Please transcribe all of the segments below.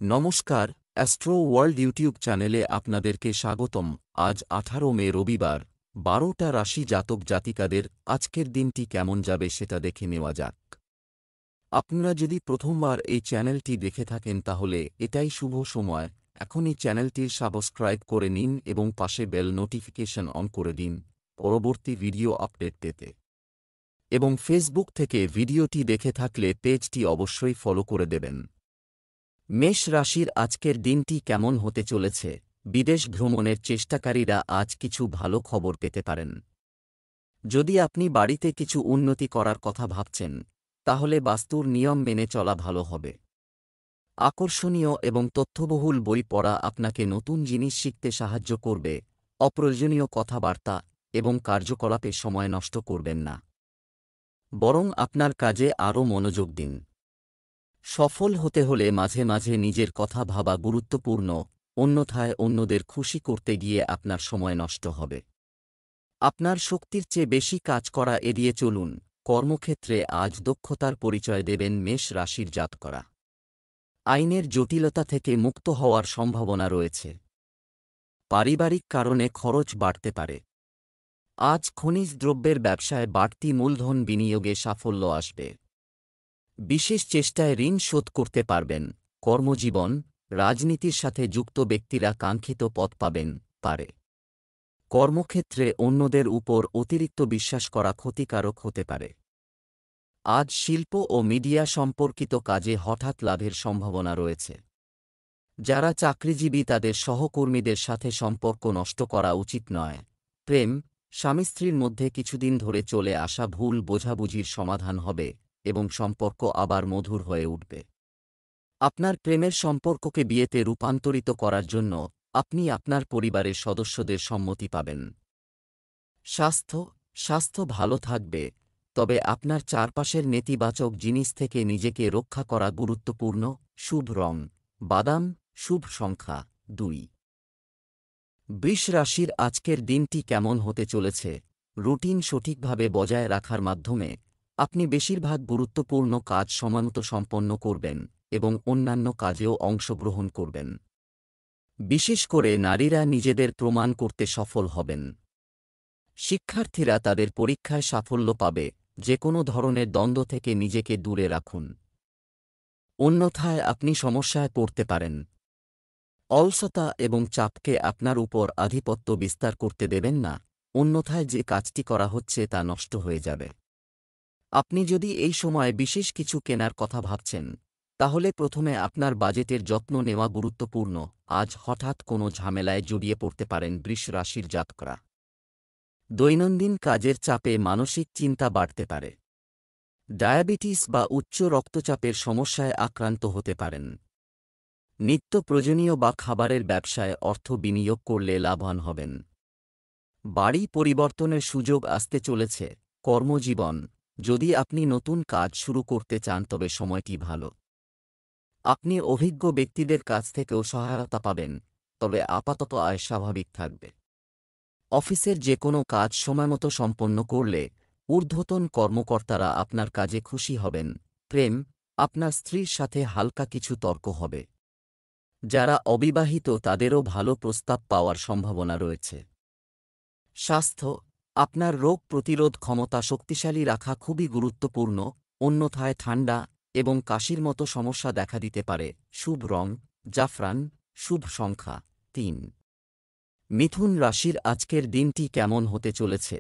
নমস্কার, astro world YouTube চ্যানেলে আপনাদেরকে স্বাগতম। আজ 18 মে রবিবার, 12টা রাশি জাতক জাতিকাদের আজকের দিনটি কেমন যাবে সেটা দেখে নেওয়া যাক। আপনারা যদি প্রথমবার এই চ্যানেলটি দেখে থাকেন তাহলে এটাই শুভ সময়। এখনই চ্যানেলটির সাবস্ক্রাইব করে নিন এবং পাশে বেল নোটিফিকেশন অন করে দিন পরবর্তী ভিডিও আপডেট পেতে। এবং ফেসবুক থেকে ভিডিওটি দেখে থাকলে পেজটি অবশ্যই ফলো করে দেবেন। মেষ রাশির আজকের দিনটি কেমন হতে চলেছে? বিদেশ ভ্রমণের চেষ্টাকারীরা আজ কিছু ভালো খবর পেতে পারেন। যদি আপনি বাড়িতে কিছু উন্নতি করার কথা ভাবছেন, তাহলে বাস্তুর নিয়ম মেনে চলা ভালো হবে। আকর্ষণীয় এবং তথ্যবহুল বই পড়া আপনাকে নতুন জিনিস শিখতে সাহায্য করবে। অপ্রয়োজনীয় কথাবার্তা এবং কার্যকলাপে সময় নষ্ট করবেন না, বরং আপনার কাজে আরও মনোযোগ দিন। সফল হতে হলে মাঝে মাঝে নিজের কথা ভাবা গুরুত্বপূর্ণ, অন্যথায় অন্যদের খুশি করতে গিয়ে আপনার সময় নষ্ট হবে। আপনার শক্তির চেয়ে বেশি কাজ করা এড়িয়ে চলুন। কর্মক্ষেত্রে আজ দক্ষতার পরিচয় দেবেন মেষ রাশির জাতকরা। আইনের জটিলতা থেকে মুক্ত হওয়ার সম্ভাবনা রয়েছে। পারিবারিক কারণে খরচ বাড়তে পারে। আজ খনিজ দ্রব্যের ব্যবসায় বাড়তি মূলধন বিনিয়োগে সাফল্য আসবে। বিশেষ চেষ্টায় ঋণ শোধ করতে পারবেন। কর্মজীবন, রাজনীতির সাথে যুক্ত ব্যক্তিরা কাঙ্ক্ষিত পদ পাবেন পারে। কর্মক্ষেত্রে অন্যদের উপর অতিরিক্ত বিশ্বাস করা ক্ষতিকারক হতে পারে। আজ শিল্প ও মিডিয়া সম্পর্কিত কাজে হঠাৎ লাভের সম্ভাবনা রয়েছে। যারা চাকরিজীবী তাদের সহকর্মীদের সাথে সম্পর্ক নষ্ট করা উচিত নয়। প্রেম, স্বামী স্ত্রীর মধ্যে কিছুদিন ধরে চলে আসা ভুল বোঝাবুঝির সমাধান হবে এবং সম্পর্ক আবার মধুর হয়ে উঠবে। আপনার প্রেমের সম্পর্ককে বিয়েতে রূপান্তরিত করার জন্য আপনি আপনার পরিবারের সদস্যদের সম্মতি পাবেন। স্বাস্থ্য ভালো থাকবে, তবে আপনার চারপাশের নেতিবাচক জিনিস থেকে নিজেকে রক্ষা করা গুরুত্বপূর্ণ। শুভ রং বাদাম, শুভ সংখ্যা 2। বৃষ রাশির আজকের দিনটি কেমন হতে চলেছে? রুটিন সঠিকভাবে বজায় রাখার মাধ্যমে আপনি বেশিরভাগ গুরুত্বপূর্ণ কাজ সময়মতো সম্পন্ন করবেন এবং অন্যান্য কাজেও অংশগ্রহণ করবেন। বিশেষ করে নারীরা নিজেদের প্রমাণ করতে সফল হবেন। শিক্ষার্থীরা তাদের পরীক্ষায় সাফল্য পাবে। যে কোনো ধরনের দ্বন্দ্ব থেকে নিজেকে দূরে রাখুন, অন্যথায় আপনি সমস্যায় পড়তে পারেন। অলসতা এবং চাপকে আপনার উপর আধিপত্য বিস্তার করতে দেবেন না, অন্যথায় যে কাজটি করা হচ্ছে তা নষ্ট হয়ে যাবে। আপনি যদি এই সময় বিশেষ কিছু কেনার কথা ভাবছেন, তাহলে প্রথমে আপনার বাজেটের যত্ন নেওয়া গুরুত্বপূর্ণ। আজ হঠাৎ কোনো ঝামেলায় জড়িয়ে পড়তে পারেন বৃষ রাশির জাতকরা। দৈনন্দিন কাজের চাপে মানসিক চিন্তা বাড়তে পারে। ডায়াবেটিস বা উচ্চ রক্তচাপের সমস্যায় আক্রান্ত হতে পারেন। নিত্য প্রয়োজনীয় বা খাবারের ব্যবসায় অর্থ বিনিয়োগ করলে লাভবান হবেন। বাড়ি পরিবর্তনের সুযোগ আসতে চলেছে। কর্মজীবন, যদি আপনি নতুন কাজ শুরু করতে চান তবে সময়টি ভালো। আপনি অভিজ্ঞ ব্যক্তিদের কাছ থেকেও সহায়তা পাবেন, তবে আপাতত আয় স্বাভাবিক থাকবে। অফিসের যে কোনো কাজ সময়মতো সম্পন্ন করলে ঊর্ধ্বতন কর্মকর্তারা আপনার কাজে খুশি হবেন। প্রেম, আপনার স্ত্রীর সাথে হালকা কিছু তর্ক হবে। যারা অবিবাহিত তাদেরও ভালো প্রস্তাব পাওয়ার সম্ভাবনা রয়েছে। স্বাস্থ্য, আপনার রোগ প্রতিরোধ ক্ষমতা শক্তিশালী রাখা খুবই গুরুত্বপূর্ণ, অন্যথায় ঠান্ডা এবং কাশির মতো সমস্যা দেখা দিতে পারে। শুভ রং জাফরান, শুভ সংখ্যা 3। মিথুন রাশির আজকের দিনটি কেমন হতে চলেছে?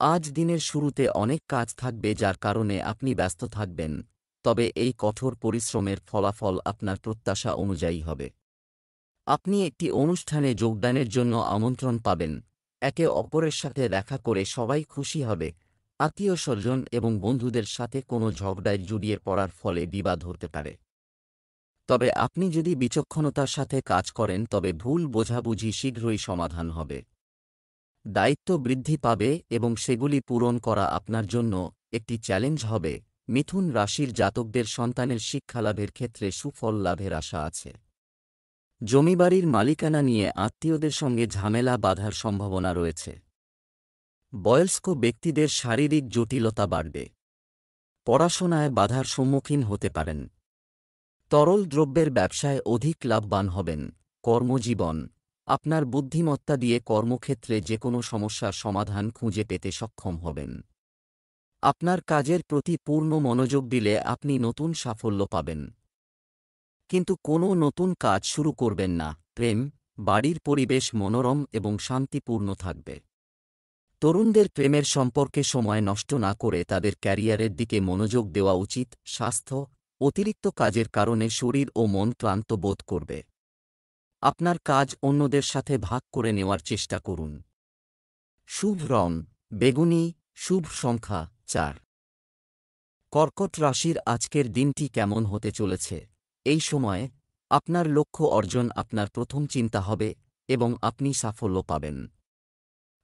আজ দিনের শুরুতে অনেক কাজ থাকবে যার কারণে আপনি ব্যস্ত থাকবেন, তবে এই কঠোর পরিশ্রমের ফলাফল আপনার প্রত্যাশা অনুযায়ী হবে। আপনি একটি অনুষ্ঠানে যোগদানের জন্য আমন্ত্রণ পাবেন। একে অপরের সাথে দেখা করে সবাই খুশি হবে। আত্মীয়স্বজন এবং বন্ধুদের সাথে কোনো ঝগড়ায় জড়িয়ে পড়ার ফলে বিবাদ হতে পারে। তবে আপনি যদি বিচক্ষণতার সাথে কাজ করেন তবে ভুল বোঝাবুঝি শীঘ্রই সমাধান হবে। দায়িত্ব বৃদ্ধি পাবে এবং সেগুলি পূরণ করা আপনার জন্য একটি চ্যালেঞ্জ হবে। মিথুন রাশির জাতকদের সন্তানের শিক্ষালাভের ক্ষেত্রে সুফল লাভের আশা আছে। জমিবাড়ির মালিকানা নিয়ে আত্মীয়দের সঙ্গে ঝামেলা বাঁধার সম্ভাবনা রয়েছে। বয়স্ক ব্যক্তিদের শারীরিক জটিলতা বাড়বে। পড়াশোনায় বাধার সম্মুখীন হতে পারেন। তরল দ্রব্যের ব্যবসায় অধিক লাভবান হবেন। কর্মজীবন, আপনার বুদ্ধিমত্তা দিয়ে কর্মক্ষেত্রে যেকোনো সমস্যার সমাধান খুঁজে পেতে সক্ষম হবেন। আপনার কাজের প্রতি পূর্ণ মনোযোগ দিলে আপনি নতুন সাফল্য পাবেন। কিন্তু কোনো নতুন কাজ শুরু করবেন না। প্রেম, বাড়ির পরিবেশ মনোরম এবং শান্তিপূর্ণ থাকবে। তরুণদের প্রেমের সম্পর্কে সময় নষ্ট না করে তাদের ক্যারিয়ারের দিকে মনোযোগ দেওয়া উচিত। স্বাস্থ্য, অতিরিক্ত কাজের কারণে শরীর ও মন ক্লান্ত বোধ করবে। আপনার কাজ অন্যদের সাথে ভাগ করে নেওয়ার চেষ্টা করুন। শুভ রং বেগুনি, শুভ সংখ্যা 4। কর্কট রাশির আজকের দিনটি কেমন হতে চলেছে? এই সময়ে আপনার লক্ষ্য অর্জন আপনার প্রথম চিন্তা হবে এবং আপনি সাফল্য পাবেন।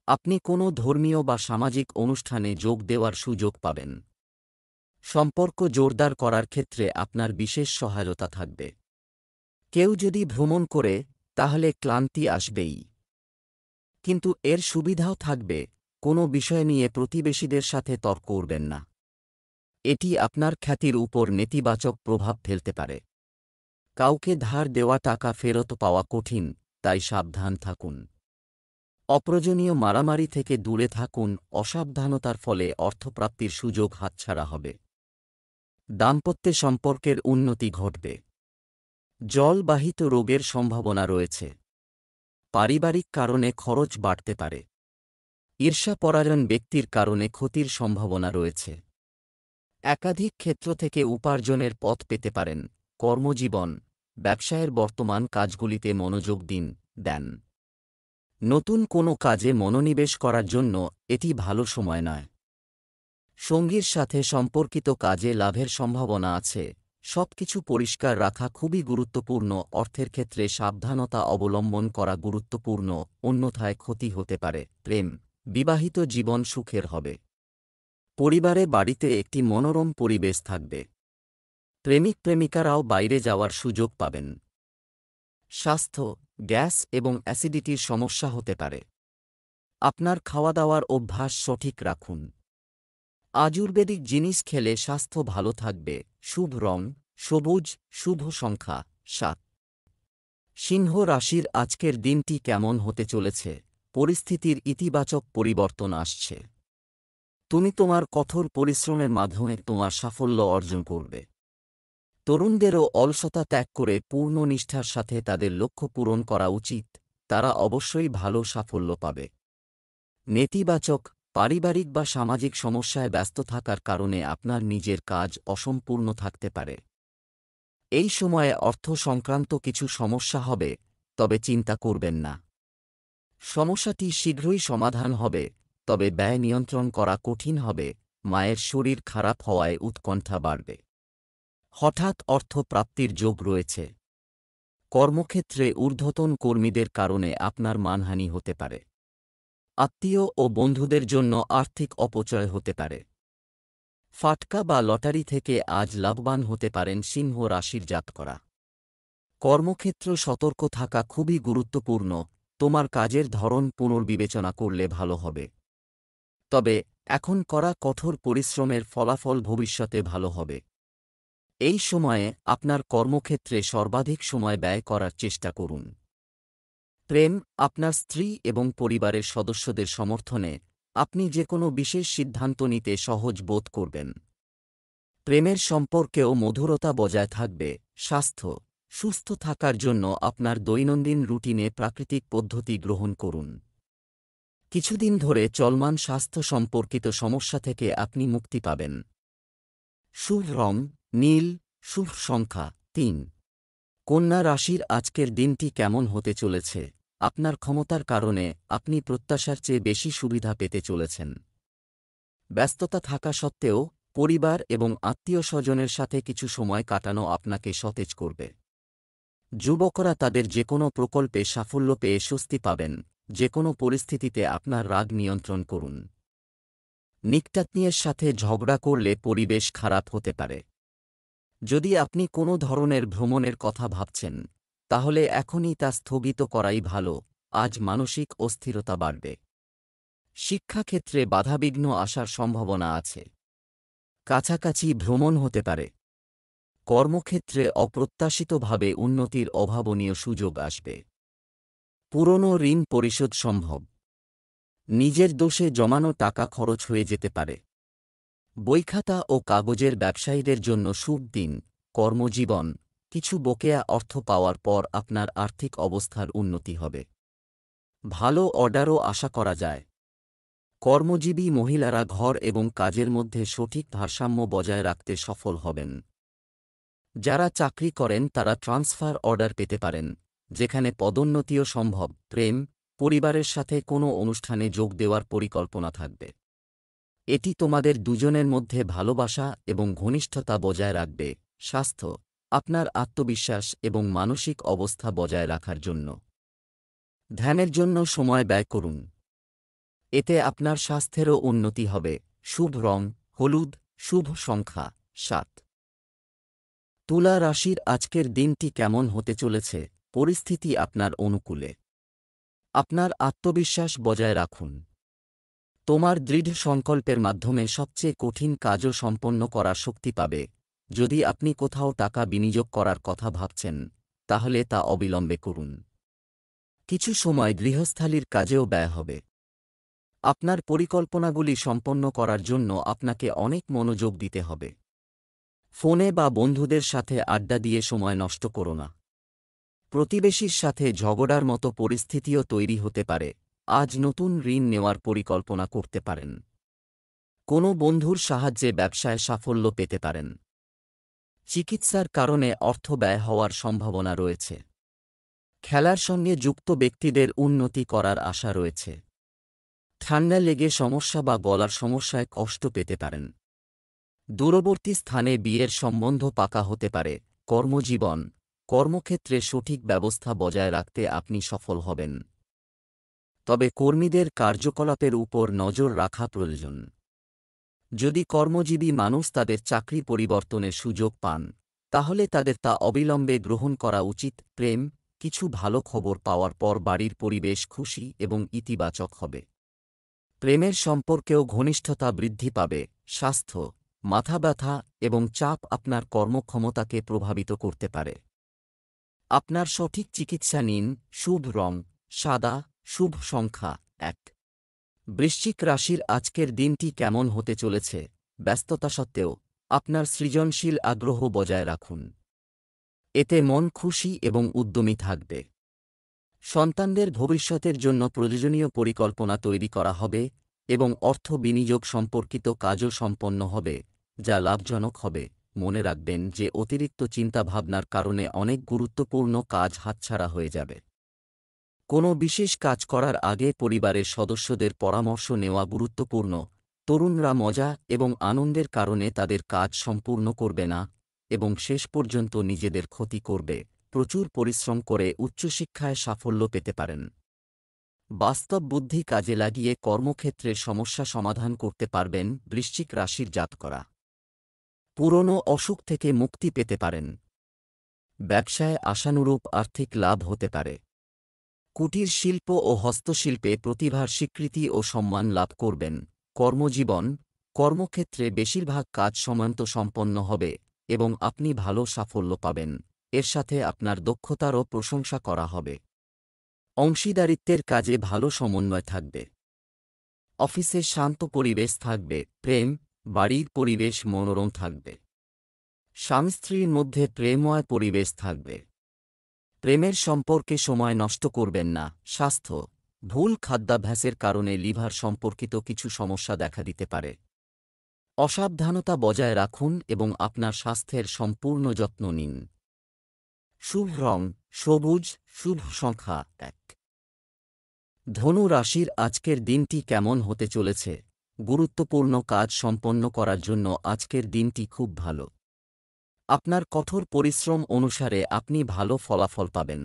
আপনি কোনো ধর্মীয় বা সামাজিক অনুষ্ঠানে যোগ দেওয়ার সুযোগ পাবেন। সম্পর্ক জোরদার করার ক্ষেত্রে আপনার বিশেষ সহায়তা থাকবে। কেউ যদি ভ্রমণ করে তাহলে ক্লান্তি আসবেই, কিন্তু এর সুবিধাও থাকবে। কোনো বিষয় নিয়ে প্রতিবেশীদের সাথে তর্ক করবেন না। এটি আপনার খ্যাতির উপর নেতিবাচক প্রভাব ফেলতে পারে। কাউকে ধার দেওয়া টাকা ফেরত পাওয়া কঠিন, তাই সাবধান থাকুন। অপ্রয়োজনীয় মারামারি থেকে দূরে থাকুন। অসাবধানতার ফলে অর্থপ্রাপ্তির সুযোগ হাতছাড়া হবে। দাম্পত্যে সম্পর্কের উন্নতি ঘটবে। জলবাহিত রোগের সম্ভাবনা রয়েছে। পারিবারিক কারণে খরচ বাড়তে পারে। ঈর্ষাপরায়ণ ব্যক্তির কারণে ক্ষতির সম্ভাবনা রয়েছে। একাধিক ক্ষেত্র থেকে উপার্জনের পথ পেতে পারেন। কর্মজীবন, ব্যবসায়ের বর্তমান কাজগুলিতে মনোযোগ দেন। নতুন কোনো কাজে মনোনিবেশ করার জন্য এটি ভালো সময় নয়। সঙ্গীর সাথে সম্পর্কিত কাজে লাভের সম্ভাবনা আছে। সবকিছু পরিষ্কার রাখা খুবই গুরুত্বপূর্ণ। অর্থের ক্ষেত্রে সাবধানতা অবলম্বন করা গুরুত্বপূর্ণ, অন্যথায় ক্ষতি হতে পারে। প্রেম, বিবাহিত জীবন সুখের হবে। পরিবারে বাড়িতে একটি মনোরম পরিবেশ থাকবে। প্রেমিক প্রেমিকারাও বাইরে যাওয়ার সুযোগ পাবেন। স্বাস্থ্য, গ্যাস এবং অ্যাসিডিটির সমস্যা হতে পারে। আপনার খাওয়া দাওয়ার অভ্যাস সঠিক রাখুন। আয়ুর্বেদিক জিনিস খেলে স্বাস্থ্য ভালো থাকবে। শুভ রং সবুজ, শুভ সংখ্যা 7। সিংহ রাশির আজকের দিনটি কেমন হতে চলেছে? পরিস্থিতির ইতিবাচক পরিবর্তন আসছে। তুমি তোমার কঠোর পরিশ্রমের মাধ্যমে তোমার সাফল্য অর্জন করবে। তরুণদেরও অলসতা ত্যাগ করে পূর্ণ নিষ্ঠার সাথে তাদের লক্ষ্য পূরণ করা উচিত। তারা অবশ্যই ভালো সাফল্য পাবে। নেতিবাচক, পারিবারিক বা সামাজিক সমস্যায় ব্যস্ত থাকার কারণে আপনার নিজের কাজ অসম্পূর্ণ থাকতে পারে। এই সময়ে অর্থ সংক্রান্ত কিছু সমস্যা হবে, তবে চিন্তা করবেন না। সমস্যাটি শীঘ্রই সমাধান হবে, তবে ব্যয় নিয়ন্ত্রণ করা কঠিন হবে। মায়ের শরীর খারাপ হওয়ায় উৎকণ্ঠা বাড়বে। হঠাৎ অর্থ প্রাপ্তির যোগ রয়েছে। কর্মক্ষেত্রে ঊর্ধ্বতন কর্মীদের কারণে আপনার মানহানি হতে পারে। আত্মীয় ও বন্ধুদের জন্য আর্থিক অপচয় হতে পারে। ফাটকা বা লটারি থেকে আজ লাভবান হতে পারেন সিংহ রাশির জাতকরা। কর্মক্ষেত্র সতর্ক থাকা খুবই গুরুত্বপূর্ণ। তোমার কাজের ধরন পুনর্বিবেচনা করলে ভালো হবে। তবে এখন করা কঠোর পরিশ্রমের ফলাফল ভবিষ্যতে ভালো হবে। এই সময়ে আপনার কর্মক্ষেত্রে সর্বাধিক সময় ব্যয় করার চেষ্টা করুন। প্রেম, আপনার স্ত্রী এবং পরিবারের সদস্যদের সমর্থনে আপনি যে কোনো বিশেষ সিদ্ধান্ত নিতে সহজ বোধ করবেন। প্রেমের সম্পর্কেও মধুরতা বজায় থাকবে। স্বাস্থ্য, সুস্থ থাকার জন্য আপনার দৈনন্দিন রুটিনে প্রাকৃতিক পদ্ধতি গ্রহণ করুন। কিছুদিন ধরে চলমান স্বাস্থ্য সম্পর্কিত সমস্যা থেকে আপনি মুক্তি পাবেন। শুভ রং নীল, শুভ সংখ্যা 3। কন্যা রাশির আজকের দিনটি কেমন হতে চলেছে? আপনার ক্ষমতার কারণে আপনি প্রত্যাশার চেয়ে বেশি সুবিধা পেতে চলেছেন। ব্যস্ততা থাকা সত্ত্বেও পরিবার এবং আত্মীয়স্বজনের সাথে কিছু সময় কাটানো আপনাকে সতেজ করবে। যুবকরা তাদের যেকোনো প্রকল্পে সাফল্য পেয়ে স্বস্তি পাবেন। যেকোনো পরিস্থিতিতে আপনার রাগ নিয়ন্ত্রণ করুন। নিকটাত্মীয়ের সাথে ঝগড়া করলে পরিবেশ খারাপ হতে পারে। যদি আপনি কোনো ধরনের ভ্রমণের কথা ভাবছেন, তাহলে এখনই তা স্থগিত করাই ভালো। আজ মানসিক অস্থিরতা বাড়বে। শিক্ষাক্ষেত্রে বাধাবিঘ্ন আসার সম্ভাবনা আছে। কাছাকাছি ভ্রমণ হতে পারে। কর্মক্ষেত্রে অপ্রত্যাশিতভাবে উন্নতির অভাবনীয় সুযোগ আসবে। পুরনো ঋণ পরিশোধ সম্ভব। নিজের দোষে জমানো টাকা খরচ হয়ে যেতে পারে। বইখাতা ও কাগজের ব্যবসায়ীদের জন্য শুভ দিন। কর্মজীবন, কিছু বকেয়া অর্থ পাওয়ার পর আপনার আর্থিক অবস্থার উন্নতি হবে। ভালো অর্ডারও আশা করা যায়। কর্মজীবী মহিলারা ঘর এবং কাজের মধ্যে সঠিক ভারসাম্য বজায় রাখতে সফল হবেন। যারা চাকরি করেন তারা ট্রান্সফার অর্ডার পেতে পারেন, যেখানে পদোন্নতিও সম্ভব। প্রেম, পরিবারের সাথে কোনো অনুষ্ঠানে যোগ দেওয়ার পরিকল্পনা থাকবে। এটি তোমাদের দুজনের মধ্যে ভালোবাসা এবং ঘনিষ্ঠতা বজায় রাখবে। স্বাস্থ্য, আপনার আত্মবিশ্বাস এবং মানসিক অবস্থা বজায় রাখার জন্য ধ্যানের জন্য সময় ব্যয় করুন। এতে আপনার স্বাস্থ্যেরও উন্নতি হবে। শুভ রং হলুদ, শুভ সংখ্যা 7। তুলা রাশির আজকের দিনটি কেমন হতে চলেছে? পরিস্থিতি আপনার অনুকূলে। আপনার আত্মবিশ্বাস বজায় রাখুন। তোমার দৃঢ় সংকল্পের মাধ্যমে সবচেয়ে কঠিন কাজও সম্পন্ন করার শক্তি পাবে। যদি আপনি কোথাও টাকা বিনিয়োগ করার কথা ভাবছেন, তাহলে তা অবিলম্বে করুন। কিছু সময় গৃহস্থালির কাজেও ব্যয় হবে। আপনার পরিকল্পনাগুলি সম্পন্ন করার জন্য আপনাকে অনেক মনোযোগ দিতে হবে। ফোনে বা বন্ধুদের সাথে আড্ডা দিয়ে সময় নষ্ট করো না। প্রতিবেশীর সাথে ঝগড়ার মতো পরিস্থিতিও তৈরি হতে পারে। আজ নতুন ঋণ নেওয়ার পরিকল্পনা করতে পারেন। কোনো বন্ধুর সাহায্যে ব্যবসায় সাফল্য পেতে পারেন। চিকিৎসার কারণে অর্থ ব্যয় হওয়ার সম্ভাবনা রয়েছে। খেলার সঙ্গে যুক্ত ব্যক্তিদের উন্নতি করার আশা রয়েছে। ঠান্ডা লেগে সমস্যা বা গলার সমস্যায় কষ্ট পেতে পারেন। দূরবর্তী স্থানে বিয়ের সম্বন্ধ পাকা হতে পারে। কর্মজীবন, কর্মক্ষেত্রে সঠিক ব্যবস্থা বজায় রাখতে আপনি সফল হবেন। তবে কর্মীদের কার্যকলাপের উপর নজর রাখা প্রয়োজন। যদি কর্মজীবী মানুষ তাদের চাকরি পরিবর্তনের সুযোগ পান, তাহলে তাদের তা অবিলম্বে গ্রহণ করা উচিত। প্রেম, কিছু ভালো খবর পাওয়ার পর বাড়ির পরিবেশ খুশি এবং ইতিবাচক হবে। প্রেমের সম্পর্কেও ঘনিষ্ঠতা বৃদ্ধি পাবে। স্বাস্থ্য, মাথা ব্যথা এবং চাপ আপনার কর্মক্ষমতাকে প্রভাবিত করতে পারে। আপনার সঠিক চিকিৎসা নিন। শুভ রং সাদা, শুভ সংখ্যা 1। বৃশ্চিক রাশির আজকের দিনটি কেমন হতে চলেছে? ব্যস্ততা সত্ত্বেও আপনার সৃজনশীল আগ্রহ বজায় রাখুন। এতে মন খুশি এবং উদ্যমী থাকবে। সন্তানদের ভবিষ্যতের জন্য প্রয়োজনীয় পরিকল্পনা তৈরি করা হবে এবং অর্থ বিনিয়োগ সম্পর্কিত কাজও সম্পন্ন হবে, যা লাভজনক হবে। মনে রাখবেন যে অতিরিক্ত চিন্তাভাবনার কারণে অনেক গুরুত্বপূর্ণ কাজ হাতছাড়া হয়ে যাবে। কোনো বিশেষ কাজ করার আগে পরিবারের সদস্যদের পরামর্শ নেওয়া গুরুত্বপূর্ণ। তরুণরা মজা এবং আনন্দের কারণে তাদের কাজ সম্পূর্ণ করবে না এবং শেষ পর্যন্ত নিজেদের ক্ষতি করবে। প্রচুর পরিশ্রম করে উচ্চশিক্ষায় সাফল্য পেতে পারেন। বাস্তব বুদ্ধি কাজে লাগিয়ে কর্মক্ষেত্রের সমস্যা সমাধান করতে পারবেন। বৃশ্চিক রাশির জাতকরা পুরনো অসুখ থেকে মুক্তি পেতে পারেন। ব্যবসায় আশানুরূপ আর্থিক লাভ হতে পারে। কুটির শিল্প ও হস্তশিল্পে প্রতিভার স্বীকৃতি ও সম্মান লাভ করবেন। কর্মজীবন, কর্মক্ষেত্রে বেশিরভাগ কাজ সময়মতো সম্পন্ন হবে এবং আপনি ভালো সাফল্য পাবেন। এর সাথে আপনার দক্ষতারও প্রশংসা করা হবে। অংশীদারিত্বের কাজে ভালো সমন্বয় থাকবে। অফিসে শান্ত পরিবেশ থাকবে। প্রেম, বাড়ির পরিবেশ মনোরম থাকবে। স্বামী স্ত্রীর মধ্যে প্রেমময় পরিবেশ থাকবে। প্রেমের সম্পর্কে সময় নষ্ট করবেন না। স্বাস্থ্য, ভুল খাদ্যাভ্যাসের কারণে লিভার সম্পর্কিত কিছু সমস্যা দেখা দিতে পারে। অসাবধানতা বজায় রাখুন এবং আপনার স্বাস্থ্যের সম্পূর্ণ যত্ন নিন। শুভ রং সবুজ, শুভ সংখ্যা 1। ধনু রাশির আজকের দিনটি কেমন হতে চলেছে? গুরুত্বপূর্ণ কাজ সম্পন্ন করার জন্য আজকের দিনটি খুব ভালো। আপনার কঠোর পরিশ্রম অনুসারে আপনি ভালো ফলাফল পাবেন।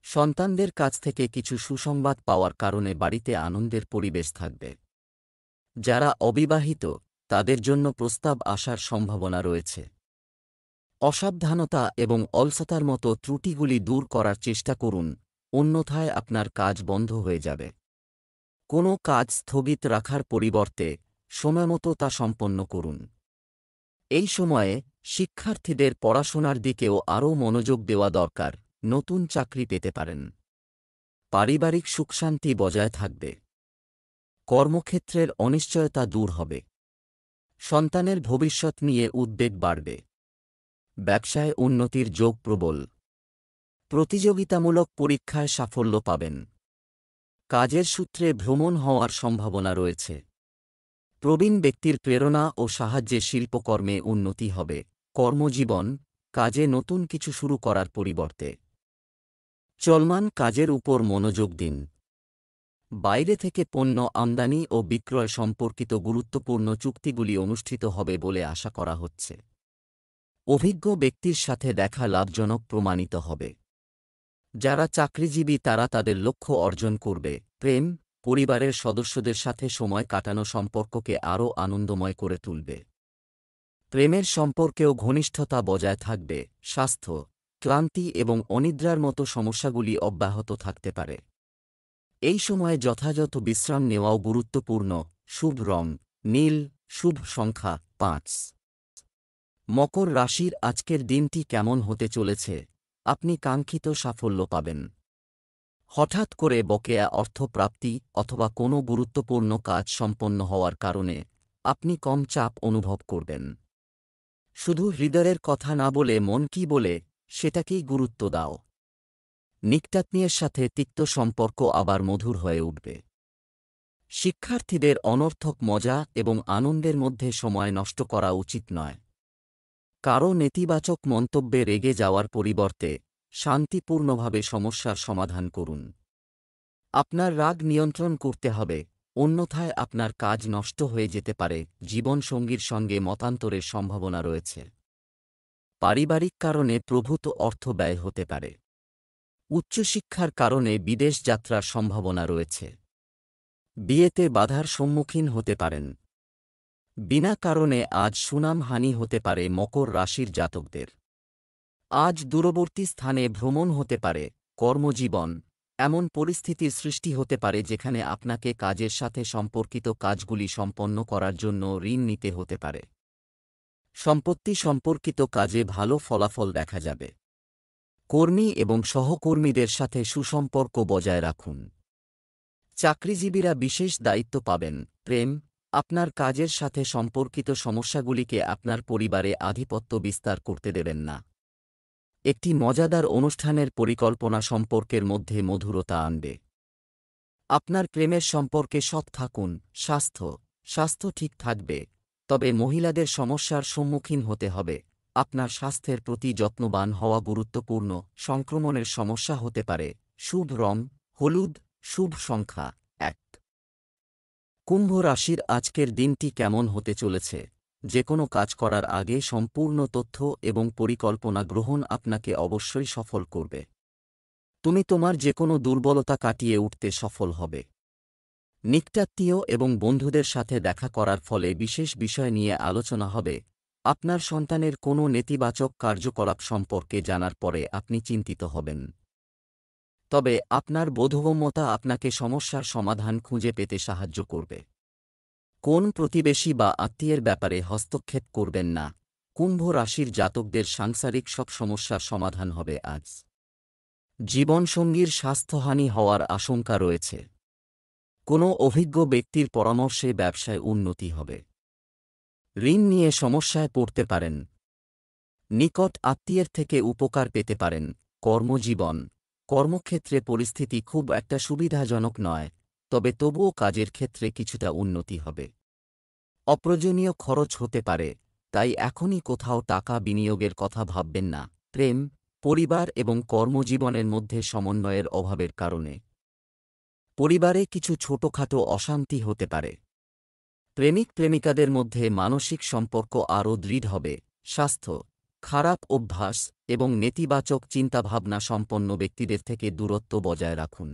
সন্তানদের কাছ থেকে কিছু সুসংবাদ পাওয়ার কারণে বাড়িতে আনন্দের পরিবেশ থাকবে। যারা অবিবাহিত, তাদের জন্য প্রস্তাব আসার সম্ভাবনা রয়েছে। অসাবধানতা এবং অলসতার মতো ত্রুটিগুলি দূর করার চেষ্টা করুন, অন্যথায় আপনার কাজ বন্ধ হয়ে যাবে। কোনো কাজ স্থগিত রাখার পরিবর্তে সময়মতো তা সম্পন্ন করুন। এই সময়ে শিক্ষার্থীদের পড়াশোনার দিকেও আরও মনোযোগ দেওয়া দরকার, নতুন চাকরি পেতে পারেন। পারিবারিক সুখশান্তি বজায় থাকবে। কর্মক্ষেত্রের অনিশ্চয়তা দূর হবে। সন্তানের ভবিষ্যৎ নিয়ে উদ্বেগ বাড়বে। ব্যবসায় উন্নতির যোগ প্রবল। প্রতিযোগিতামূলক পরীক্ষায় সাফল্য পাবেন। কাজের সূত্রে ভ্রমণ হওয়ার সম্ভাবনা রয়েছে। প্রবীণ ব্যক্তির প্রেরণা ও সাহায্যে শিল্পকর্মে উন্নতি হবে। কর্মজীবন, কাজে নতুন কিছু শুরু করার পরিবর্তে চলমান কাজের উপর মনোযোগ দিন। বাইরে থেকে পণ্য আমদানি ও বিক্রয় সম্পর্কিত গুরুত্বপূর্ণ চুক্তিগুলি অনুষ্ঠিত হবে বলে আশা করা হচ্ছে। অভিজ্ঞ ব্যক্তির সাথে দেখা লাভজনক প্রমাণিত হবে। যারা চাকরিজীবী তারা তাদের লক্ষ্য অর্জন করবে। প্রেম, পরিবারের সদস্যদের সাথে সময় কাটানো সম্পর্ককে আরও আনন্দময় করে তুলবে। প্রেমের সম্পর্কেও ঘনিষ্ঠতা বজায় থাকবে। স্বাস্থ্য, ক্লান্তি এবং অনিদ্রার মতো সমস্যাগুলি অব্যাহত থাকতে পারে। এই সময়ে যথাযথ বিশ্রাম নেওয়াও গুরুত্বপূর্ণ। শুভ রং নীল, শুভ সংখ্যা 5। মকর রাশির আজকের দিনটি কেমন হতে চলেছে? আপনি কাঙ্ক্ষিত সাফল্য পাবেন। হঠাৎ করে বকেয়া অর্থপ্রাপ্তি অথবা কোনো গুরুত্বপূর্ণ কাজ সম্পন্ন হওয়ার কারণে আপনি কম চাপ অনুভব করবেন। শুধু হৃদয়ের কথা না বলে মন কি বলে সেটাকেই গুরুত্ব দাও। নিকটাত্মীয়ের সাথে তিক্ত সম্পর্ক আবার মধুর হয়ে উঠবে। শিক্ষার্থীদের অনর্থক মজা এবং আনন্দের মধ্যে সময় নষ্ট করা উচিত নয়। কারও নেতিবাচক মন্তব্যে রেগে যাওয়ার পরিবর্তে শান্তিপূর্ণভাবে সমস্যার সমাধান করুন। আপনার রাগ নিয়ন্ত্রণ করতে হবে, অন্যথায় আপনার কাজ নষ্ট হয়ে যেতে পারে। জীবনসঙ্গীর সঙ্গে মতান্তরের সম্ভাবনা রয়েছে। পারিবারিক কারণে প্রভূত অর্থ ব্যয় হতে পারে। উচ্চশিক্ষার কারণে বিদেশ যাত্রার সম্ভাবনা রয়েছে। বিয়েতে বাধার সম্মুখীন হতে পারেন। বিনা কারণে আজ সুনামহানি হতে পারে মকর রাশির জাতকদের। আজ দূরবর্তী স্থানে ভ্রমণ হতে পারে। কর্মজীবন, এমন পরিস্থিতির সৃষ্টি হতে পারে যেখানে আপনাকে কাজের সাথে সম্পর্কিত কাজগুলি সম্পন্ন করার জন্য ঋণ নিতে হতে পারে। সম্পত্তি সম্পর্কিত কাজে ভালো ফলাফল দেখা যাবে। কর্মী এবং সহকর্মীদের সাথে সুসম্পর্ক বজায় রাখুন। চাকরিজীবীরা বিশেষ দায়িত্ব পাবেন। প্রেম, আপনার কাজের সাথে সম্পর্কিত সমস্যাগুলিকে আপনার পরিবারে আধিপত্য বিস্তার করতে দেবেন না। একটি মজাদার অনুষ্ঠানের পরিকল্পনা সম্পর্কের মধ্যে মধুরতা আনবে। আপনার প্রেমের সম্পর্কে সৎ থাকুন। স্বাস্থ্য ঠিক থাকবে, তবে মহিলাদের সমস্যার সম্মুখীন হতে হবে। আপনার স্বাস্থ্যের প্রতি যত্নবান হওয়া গুরুত্বপূর্ণ। সংক্রমণের সমস্যা হতে পারে। শুভ রং হলুদ, শুভ সংখ্যা 1। কুম্ভ রাশির আজকের দিনটি কেমন হতে চলেছে? যে কোনো কাজ করার আগে সম্পূর্ণ তথ্য এবং পরিকল্পনা গ্রহণ আপনাকে অবশ্যই সফল করবে। তুমি তোমার যে কোনো দুর্বলতা কাটিয়ে উঠতে সফল হবে। নিকটাত্মীয় এবং বন্ধুদের সাথে দেখা করার ফলে বিশেষ বিষয় নিয়ে আলোচনা হবে। আপনার সন্তানের কোনো নেতিবাচক কার্যকলাপ সম্পর্কে জানার পরে আপনি চিন্তিত হবেন। তবে আপনার বোধগম্যতা আপনাকে সমস্যার সমাধান খুঁজে পেতে সাহায্য করবে। কোন প্রতিবেশী বা আত্মীয়ের ব্যাপারে হস্তক্ষেপ করবেন না। কুম্ভ রাশির জাতকদের সাংসারিক সব সমস্যার সমাধান হবে আজ। জীবনসঙ্গীর স্বাস্থ্যহানি হওয়ার আশঙ্কা রয়েছে। কোনো অভিজ্ঞ ব্যক্তির পরামর্শে ব্যবসায় উন্নতি হবে। ঋণ নিয়ে সমস্যায় পড়তে পারেন। নিকট আত্মীয়ের থেকে উপকার পেতে পারেন। কর্মজীবন, কর্মক্ষেত্রে পরিস্থিতি খুব একটা সুবিধাজনক নয়, তবে তবুও কাজের ক্ষেত্রে কিছুটা উন্নতি হবে। অপ্রয়োজনীয় খরচ হতে পারে, তাই এখনই কোথাও টাকা বিনিয়োগের কথা ভাববেন না। প্রেম, পরিবার এবং কর্মজীবনের মধ্যে সমন্বয়ের অভাবের কারণে পরিবারে কিছু ছোটখাটো অশান্তি হতে পারে। প্রেমিক প্রেমিকাদের মধ্যে মানসিক সম্পর্ক আরও দৃঢ় হবে। স্বাস্থ্য, খারাপ অভ্যাস এবং নেতিবাচক চিন্তাভাবনা সম্পন্ন ব্যক্তিদের থেকে দূরত্ব বজায় রাখুন।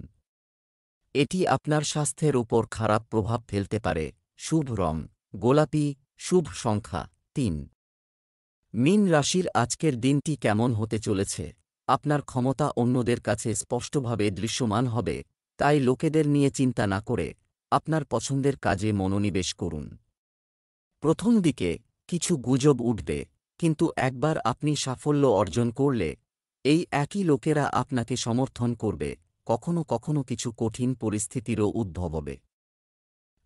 এটি আপনার স্বাস্থ্যের উপর খারাপ প্রভাব ফেলতে পারে। শুভ রং গোলাপি, শুভ সংখ্যা 3। মীন রাশির আজকের দিনটি কেমন হতে চলেছে? আপনার ক্ষমতা অন্যদের কাছে স্পষ্টভাবে দৃশ্যমান হবে, তাই লোকেদের নিয়ে চিন্তা না করে আপনার পছন্দের কাজে মনোনিবেশ করুন। প্রথম দিকে কিছু গুজব উঠবে, কিন্তু একবার আপনি সাফল্য অর্জন করলে এই একই লোকেরা আপনাকে সমর্থন করবে, কখনো কখনো কিছু কঠিন পরিস্থিতিরও উদ্ভব হবে।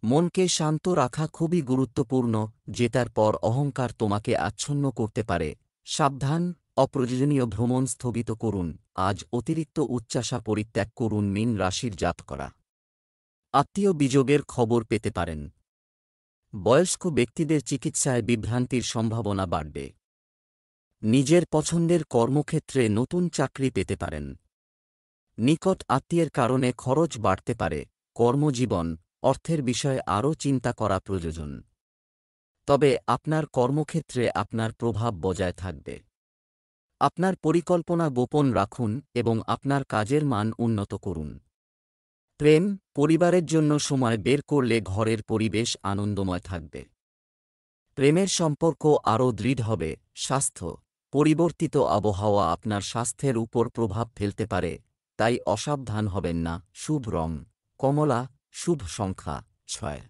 মনকে শান্ত রাখা খুবই গুরুত্বপূর্ণ, যেটার পর অহংকার তোমাকে আচ্ছন্ন করতে পারে। সাবধান, অপ্রয়োজনীয় ভ্রমণ স্থগিত করুন। আজ অতিরিক্ত উচ্চাশা পরিত্যাগ করুন। মীন রাশির জাতকরা আত্মীয় বিযোগের খবর পেতে পারেন। বয়স্ক ব্যক্তিদের চিকিৎসায় বিভ্রান্তির সম্ভাবনা বাড়বে। নিজের পছন্দের কর্মক্ষেত্রে নতুন চাকরি পেতে পারেন। নিকট আত্মীয়ের কারণে খরচ বাড়তে পারে। কর্মজীবন, অর্থের বিষয়ে আরও চিন্তা করা প্রয়োজন। তবে আপনার কর্মক্ষেত্রে আপনার প্রভাব বজায় থাকবে। আপনার পরিকল্পনা গোপন রাখুন এবং আপনার কাজের মান উন্নত করুন। প্রেম, পরিবারের জন্য সময় বের করলে ঘরের পরিবেশ আনন্দময় থাকবে। প্রেমের সম্পর্ক আরও দৃঢ় হবে। স্বাস্থ্য, পরিবর্তিত আবহাওয়া আপনার স্বাস্থ্যের উপর প্রভাব ফেলতে পারে, তাই অসাবধান হবেন না। শুভ রং কমলা, শুভ সংখ্যা 6।